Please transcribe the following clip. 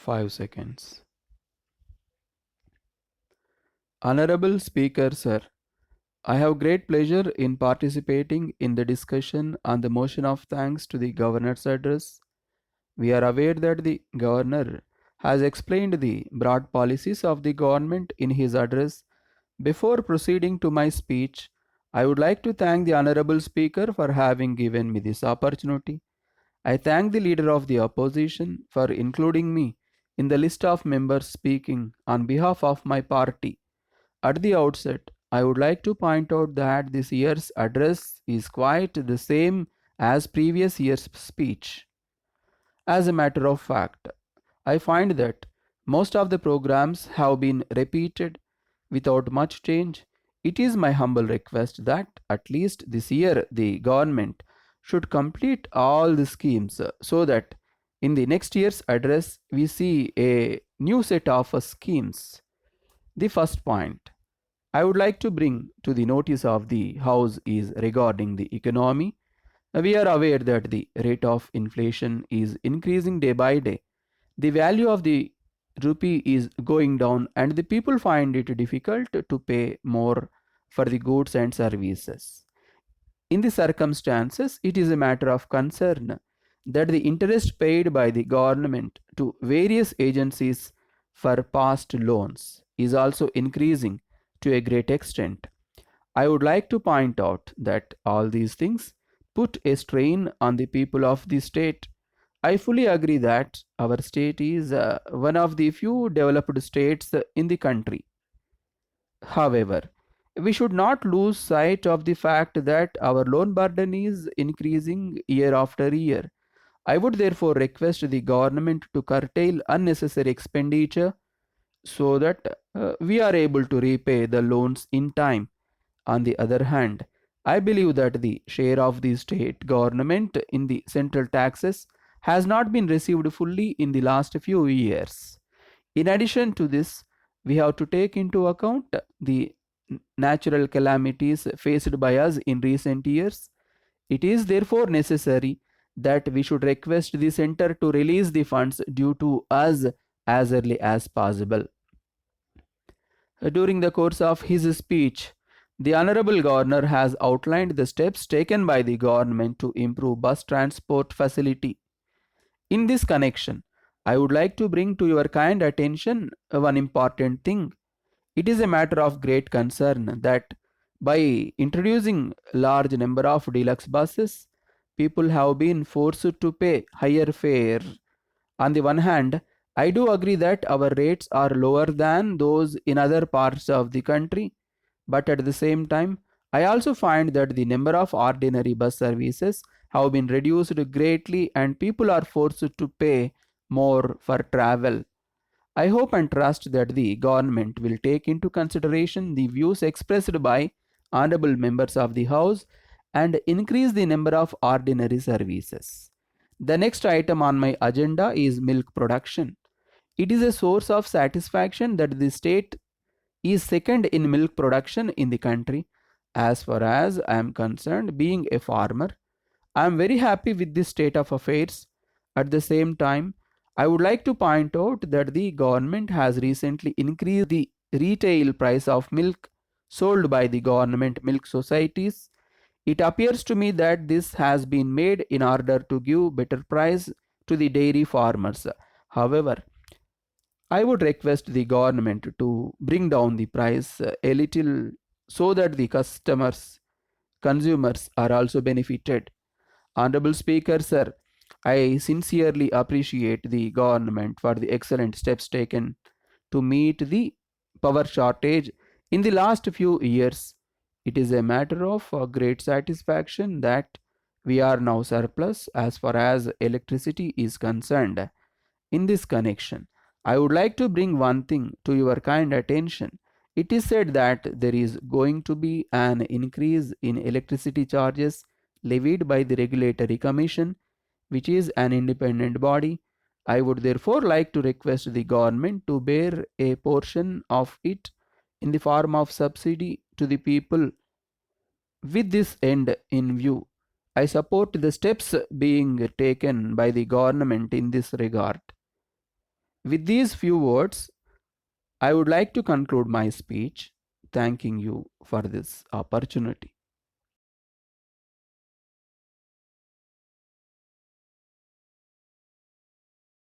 5 seconds. Honorable Speaker, sir, I have great pleasure in participating in the discussion on the motion of thanks to the Governor's address. We are aware that the Governor has explained the broad policies of the government in his address. Before proceeding to my speech, I would like to thank the Honorable Speaker for having given me this opportunity. I thank the Leader of the Opposition for including me in the list of members speaking on behalf of my party. At the outset, I would like to point out that this year's address is quite the same as previous year's speech. As a matter of fact, I find that most of the programs have been repeated without much change. It is my humble request that at least this year the government should complete all the schemes so that in the next year's address we see a new set of schemes. The first point I would like to bring to the notice of the House is regarding the economy. We are aware that the rate of inflation is increasing day by day. The value of the rupee is going down, and the people find it difficult to pay more for the goods and services. In the circumstances, it is a matter of concern that the interest paid by the government to various agencies for past loans is also increasing to a great extent. I would like to point out that all these things put a strain on the people of the state. I fully agree that our state is one of the few developed states in the country. However, we should not lose sight of the fact that our loan burden is increasing year after year. I would therefore request the government to curtail unnecessary expenditure so that we are able to repay the loans in time. On the other hand, I believe that the share of the state government in the central taxes has not been received fully in the last few years. In addition to this, we have to take into account the natural calamities faced by us in recent years. It is therefore necessary that we should request the center to release the funds due to us as early as possible. During the course of his speech, the Honorable Governor has outlined the steps taken by the government to improve bus transport facility. In this connection, I would like to bring to your kind attention one important thing. It is a matter of great concern that by introducing large number of deluxe buses, people have been forced to pay higher fare. On the one hand, I do agree that our rates are lower than those in other parts of the country, but at the same time, I also find that the number of ordinary bus services have been reduced greatly and people are forced to pay more for travel. I hope and trust that the government will take into consideration the views expressed by honorable members of the House and increase the number of ordinary services. The next item on my agenda is milk production. It is a source of satisfaction that the state is second in milk production in the country. As far as I am concerned, being a farmer, I am very happy with this state of affairs. At the same time, I would like to point out that the government has recently increased the retail price of milk sold by the government milk societies. It appears to me that this has been made in order to give better price to the dairy farmers. However, I would request the government to bring down the price a little so that the consumers are also benefited. Honorable Speaker, sir, I sincerely appreciate the government for the excellent steps taken to meet the power shortage in the last few years. It is a matter of great satisfaction that we are now surplus as far as electricity is concerned. In this connection, I would like to bring one thing to your kind attention. It is said that there is going to be an increase in electricity charges levied by the Regulatory Commission, which is an independent body. I would therefore like to request the government to bear a portion of it in the form of subsidy to the people. With this end in view, I support the steps being taken by the government in this regard. With these few words, I would like to conclude my speech, thanking you for this opportunity.